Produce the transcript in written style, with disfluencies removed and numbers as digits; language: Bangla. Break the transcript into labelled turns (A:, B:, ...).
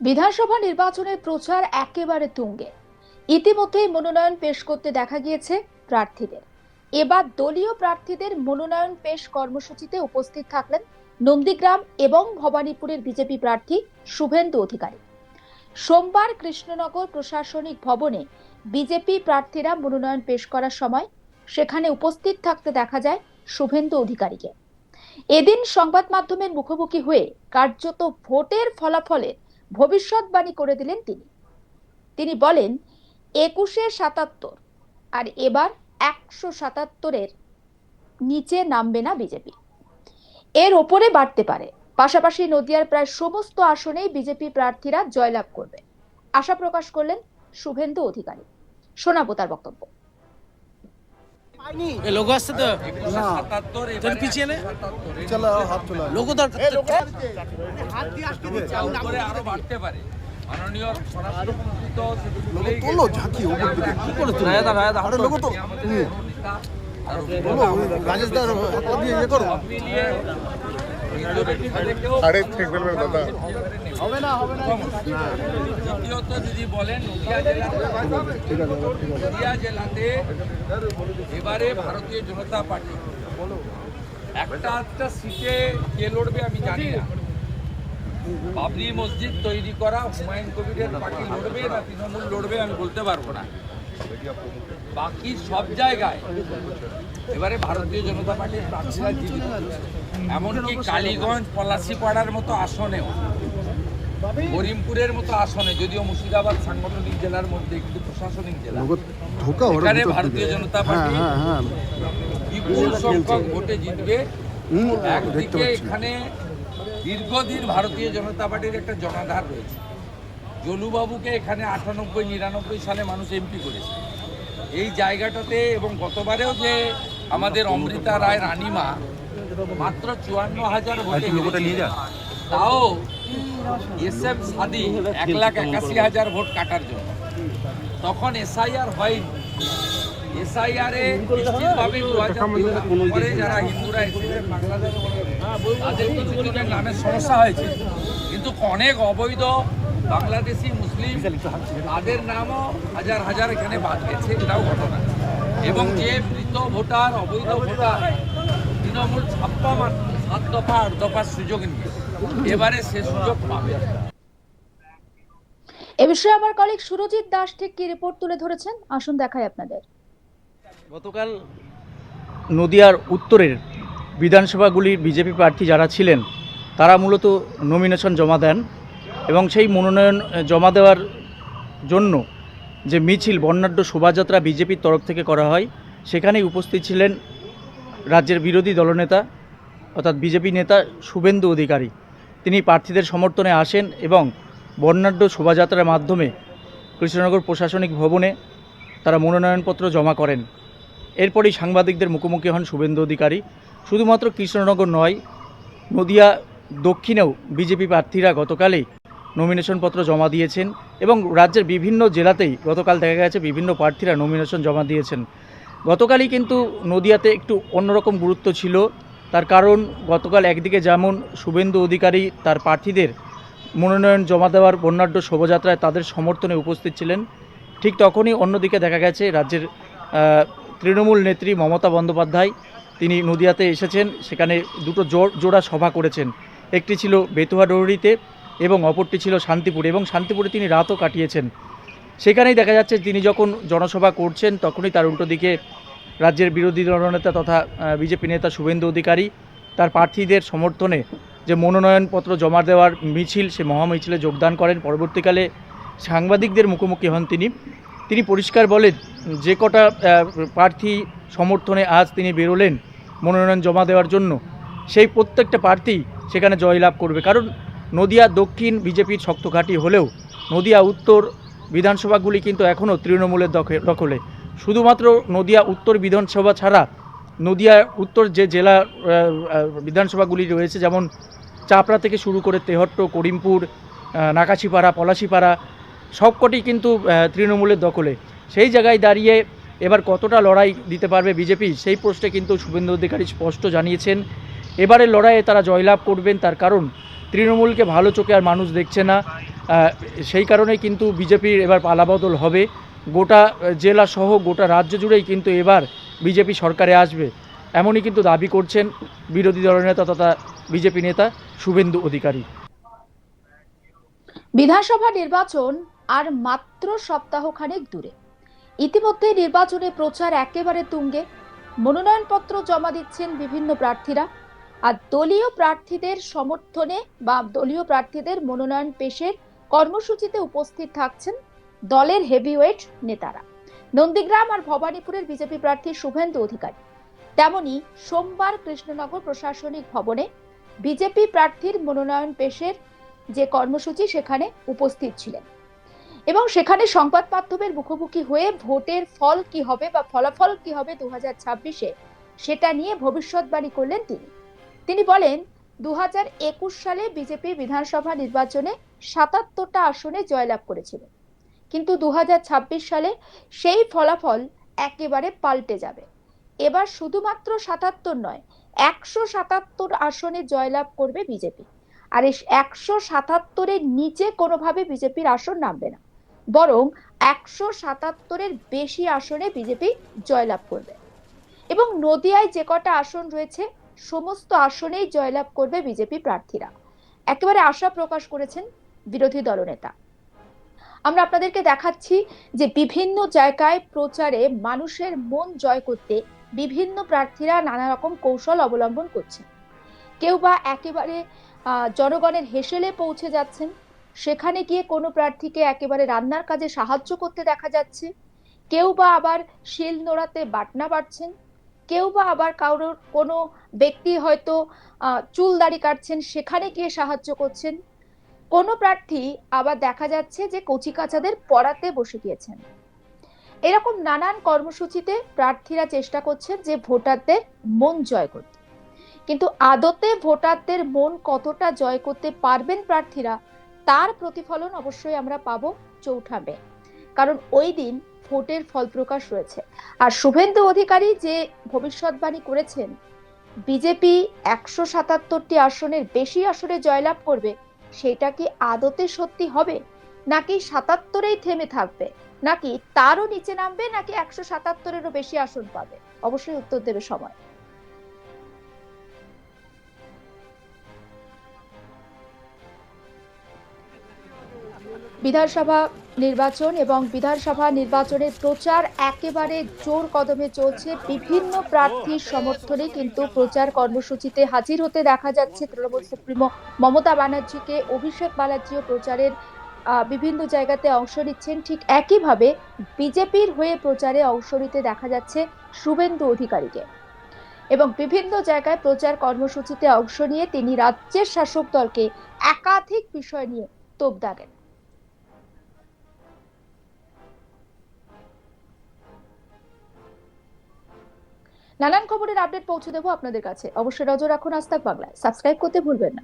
A: বিধানসভা নির্বাচনের প্রচার একেবারে তুঙ্গে। ইতিমধ্যেই মনোনয়ন পেশ করতে দেখা গিয়েছে প্রার্থীদের। এবার দলীয় প্রার্থীদের মনোনয়ন পেশ কর্মসূচিতে উপস্থিত থাকলেন নন্দীগ্রাম এবং ভবানীপুরের বিজেপি প্রার্থী শুভেন্দু অধিকারী। সোমবার কৃষ্ণনগর প্রশাসনিক ভবনে বিজেপি প্রার্থীরা মনোনয়ন পেশ করার সময় সেখানে উপস্থিত থাকতে দেখা যায় শুভেন্দু অধিকারীকে। এদিন সংবাদ মাধ্যমের মুখোমুখি হয়ে কার্যত ভোটের ফলাফলের ভবিষ্যৎবাণী করে দিলেন তিনি বলেন 21-77 আর এবার 177-এর নিচে নামবে না বিজেপি, এর ওপরে বাড়তে পারে। পাশাপাশি নদিয়ার প্রায় সমস্ত আসনেই বিজেপি প্রার্থীরা জয়লাভ করবে আশা প্রকাশ করলেন শুভেন্দু অধিকারী। শোনাবো তার বক্তব্য।
B: लोगो আসছে তো না পিছিয়ে নে চলো হাত তোলা লোগো তো হাত দিয়ে আজকে দিচ্ছে উপরে আরো বাড়তে পারে। মাননীয় স্বরাষ্ট্রমন্ত্রী তো লোগো তোলো ঝাঁকি উপর দিকে কি করে তোলো রায়দা আরে লোগো তো বলো রাজেশ দা হাত দিয়ে ইয়ে করো
C: আরে ঠিক বলবেন দাদা
B: হবে না দ্বিতীয়ত যদি বলেন নদিয়া জেলাতে এবারে ভারতীয় জনতা পার্টি একটা সিটে কে লড়বে আমি জানি না। বাবরি মসজিদ তৈরি করা হুমায়ুন কবিরের পার্টি লড়বে না তৃণমূল লড়বে আমি বলতে পারবো না। বাকি সব জায়গায় এবারে ভারতীয় জনতা পার্টির প্রার্থীরা জিতবে। এমনকি কালীগঞ্জ পলাশিপাড়ার মতো আসনেও, করিমপুরের মতো আসনে, যদিও মুর্শিদাবাদ সাংগঠনিক জেলার মধ্যে কিন্তু প্রশাসনিক জেলা, এখানে ভারতীয় জনতা পার্টি বিপুল সংখ্যক ভোটে জিতবে। একদিকে এখানে দীর্ঘদিন ভারতীয় জনতা পার্টির একটা জনাধার রয়েছে। জলুবাবুকে এখানে 98-99 সালে মানুষ এমপি করেছে এই জায়গাটাতে, এবং গতবারেও যে আমাদের অমৃতা রায় রানীমা মাত্র 54,000 ভোটে নিয়ে যায়, তাও এসএম সাদি 1,81,000 ভোট কাটার জন্য। তখন এসআইআর হয়নি। এসআইআরে নিশ্চিতভাবে 2003 পরে যারা হিন্দুরা এসেছেন বাংলাদেশ, তাদের কিছুজনের নামের সমস্যা হয়েছে, কিন্তু অনেক অবৈধ বাংলাদেশি মুসলিম তাদের নামও হাজার হাজার এখানে বাদ গেছে, এটাও ঘটনা। এবং যে মৃত ভোটার, অবৈধ ভোটার, তৃণমূল 7 দফা 8 দফার সুযোগ নিয়ে এবারে সে সুযোগ পাবে।
A: এ বিষয়ে আমার কলিগ সুরজিৎ দাস ঠিক কি রিপোর্ট তুলে ধরেছেন, আসুন দেখাই আপনাদের।
D: গতকাল নদিয়ার উত্তরের বিধানসভাগুলির বিজেপি প্রার্থী যারা ছিলেন তারা মূলত নমিনেশন জমা দেন, এবং সেই মনোনয়ন জমা দেওয়ার জন্য যে মিছিল, বর্ণাঢ্য শোভাযাত্রা বিজেপির তরফ থেকে করা হয়, সেখানেই উপস্থিত ছিলেন রাজ্যের বিরোধী দলনেতা অর্থাৎ বিজেপি নেতা শুভেন্দু অধিকারী। তিনি প্রার্থীদের সমর্থনে আসেন এবং বর্ণাঢ্য শোভাযাত্রার মাধ্যমে কৃষ্ণনগর প্রশাসনিক ভবনে তারা মনোনয়নপত্র জমা করেন। এরপরই সাংবাদিকদের মুখোমুখি হন শুভেন্দু অধিকারী। শুধুমাত্র কৃষ্ণনগর নয়, নদিয়া দক্ষিণেও বিজেপি প্রার্থীরা গতকালই নমিনেশনপত্র জমা দিয়েছেন, এবং রাজ্যের বিভিন্ন জেলাতেই গতকাল দেখা গেছে বিভিন্ন প্রার্থীরা নমিনেশন জমা দিয়েছেন। গতকালই কিন্তু নদিয়াতে একটু অন্যরকম গুরুত্ব ছিল, তার কারণ গতকাল একদিকে যেমন শুভেন্দু অধিকারী তার প্রার্থীদের মনোনয়ন জমা দেওয়ার বর্ণাঢ্য শোভাযাত্রায় তাদের সমর্থনে উপস্থিত ছিলেন, ঠিক তখনই অন্যদিকে দেখা গেছে রাজ্যের তৃণমূল নেত্রী মমতা বন্দ্যোপাধ্যায় তিনি নদিয়াতে এসেছেন, সেখানে দুটো জোড়া সভা করেছেন। একটি ছিল বেতুয়া ডৌরিতে এবং অপরটি ছিল শান্তিপুরে, এবং শান্তিপুরে তিনি রাতও কাটিয়েছেন। সেখানেই দেখা যাচ্ছে তিনি যখন জনসভা করছেন তখনই তার উল্টো দিকে রাজ্যের বিরোধী দলনেতা তথা বিজেপি নেতা শুভেন্দু অধিকারী তার প্রার্থীদের সমর্থনে যে মনোনয়নপত্র জমা দেওয়ার মিছিল, সে মহামিছিলে যোগদান করেন। পরবর্তীকালে সাংবাদিকদের মুখোমুখি হন তিনি পরিষ্কার বলেন যে কটা প্রার্থী সমর্থনে আজ তিনি বেরোলেন মনোনয়ন জমা দেওয়ার জন্য, সেই প্রত্যেকটা প্রার্থী সেখানে জয়লাভ করবে। কারণ নদিয়া দক্ষিণ বিজেপির শক্ত ঘাঁটি হলেও নদিয়া উত্তর বিধানসভাগুলি কিন্তু এখনও তৃণমূলের দখলে। শুধুমাত্র নদিয়া উত্তর বিধানসভা ছাড়া নদিয়া উত্তর যে জেলা বিধানসভাগুলি রয়েছে, যেমন চাপড়া থেকে শুরু করে তেহট্ট, করিমপুর, নাকাশিপাড়া, পলাশিপাড়া, সবকটি কিন্তু তৃণমূলের দখলে। সেই জায়গায় দাঁড়িয়ে এবার কতটা লড়াই দিতে পারবে বিজেপি, সেই প্রশ্নে কিন্তু শুভেন্দু অধিকারী স্পষ্ট জানিয়েছেন এবারের লড়াইয়ে তারা জয়লাভ করবেন। তার কারণ তৃণমূলকে ভালো চোখে আর মানুষ দেখছে না। সেই কারণে কিন্তু বিজেপির এবার পালাবদল হবে। গোটা জেলা সহ গোটা রাজ্য জুড়েই কিন্তু এবার বিজেপি সরকারে আসবে, এমনই কিন্তু দাবি করছেন বিরোধী দলনেতা তথা বিজেপি নেতা শুভেন্দু অধিকারী।
A: বিধানসভা নির্বাচন আর মাত্র সপ্তাহখানেক দূরে। ইতিমধ্যে নির্বাচনে প্রচার একেবারে তুঙ্গে। মনোনয়নপত্র জমা দিচ্ছেন বিভিন্ন প্রার্থীরা, আর দলীয় প্রার্থীদের সমর্থনে বা দলীয় প্রার্থীদের মনোনয়ন পেশের কর্মসূচিতে উপস্থিত থাকছেন দলের হেভিওয়েট নেতারা। নন্দীগ্রাম আর ভবানীপুরের বিজেপি প্রার্থী শুভেন্দু অধিকারী তেমনি সোমবার কৃষ্ণনগর প্রশাসনিক ভবনে বিজেপি প্রার্থীর মনোনয়ন পেশের যে কর্মসূচি সেখানে উপস্থিত ছিলেন এবং সেখানে সংবাদ মাধ্যমের মুখোমুখি হয়ে ভোটের ফল কি হবে বা ফলাফল কি হবে 2026-এ সেটা নিয়ে ভবিষ্যৎবাণী করলেন তিনি বলেন 2021 সালে বিজেপি বিধানসভা নির্বাচনে 77টা আসনে জয়লাভ করেছিল, কিন্তু 2026 সালে সেই ফলাফল একেবারে পাল্টে যাবে। এবার শুধুমাত্র 77 নয়, 177 আসনে জয়লাভ করবে বিজেপি। আর এই 177-এর নিচে কোনোভাবে বিজেপির আসন নামবে না, বরং 177-এর বেশি আসনে বিজেপি জয়লাভ করবে এবং নদিয়ায় যে কটা আসন রয়েছে সমস্ত আসনেই জয়লাভ করবে বিজেপি প্রার্থীরা। একেবারে আশা প্রকাশ করেছেন বিরোধী দলনেতা। আমরা আপনাদেরকে দেখাচ্ছি যে বিভিন্ন জায়গায় প্রচারে মানুষের মন জয় করতে বিভিন্ন প্রার্থীরা নানা রকম কৌশল অবলম্বন করছেন। কেউ বা একেবারে জনগণের হেসেলে পৌঁছে যাচ্ছেন, সেখানে গিয়ে কোনো প্রার্থীকে একেবারে রান্নার কাজে সাহায্য করতে দেখা যাচ্ছে। কেউ বা আবার শিল নোড়াতে বাটনা বাটছেন, কেউ বা আবার কারোর কোনো ব্যক্তি হয়তো চুল দাড়ি কাটছেন, সেখানে গিয়ে সাহায্য করছেন। কোনো প্রার্থী আবার দেখা যাচ্ছে যে কচিকাচাদের পড়াতে বসে গিয়েছেন। এরকম নানান কর্মসূচিতে প্রার্থীরা চেষ্টা করছেন যে ভোটারদের মন জয় করতে, কিন্তু আদতে ভোটারদের মন কতটা জয় করতে পারবেন প্রার্থীরা তার প্রতিফলন অবশ্যই আমরা পাবো 4 মে, কারণ ওই দিন ভোটের ফল প্রকাশ রয়েছে। আর শুভেন্দু অধিকারী যে ভবিষ্যৎবাণী করেছেন বিজেপি 177টি আসনের বেশি আসনে জয়লাভ করবে, সেটা কি আদতে সত্যি হবে, নাকি 77-এই থেমে থাকবে, নাকি তারও নিচে নামবে, নাকি 177-এরও বেশি আসন পাবে? অবশ্যই উত্তর দেবে সময়। বিধানসভা নির্বাচন এবং বিধানসভা নির্বাচনের প্রচার একেবারে জোর কদমে চলছে। বিভিন্ন প্রার্থীর সমর্থনে কিন্তু প্রচার কর্মসূচিতে হাজির হতে দেখা যাচ্ছে তৃণমূল সুপ্রিমো মমতা ব্যানার্জিকে। অভিষেক ব্যানার্জিও প্রচারের বিভিন্ন জায়গাতে অংশ নিচ্ছেন। ঠিক একইভাবে বিজেপির হয়ে প্রচারে অংশ নিতে দেখা যাচ্ছে শুভেন্দু অধিকারীকে এবং বিভিন্ন জায়গায় প্রচার কর্মসূচিতে অংশ নিয়ে তিনি রাজ্যের শাসক দলকে একাধিক বিষয় নিয়ে তোপ দাগেন। নানান খবরের আপডেট পৌঁছে দেবো আপনাদের কাছে। অবশ্যই নজর রাখুন আজ তাক বাংলায়। সাবস্ক্রাইব করতে ভুলবেন না।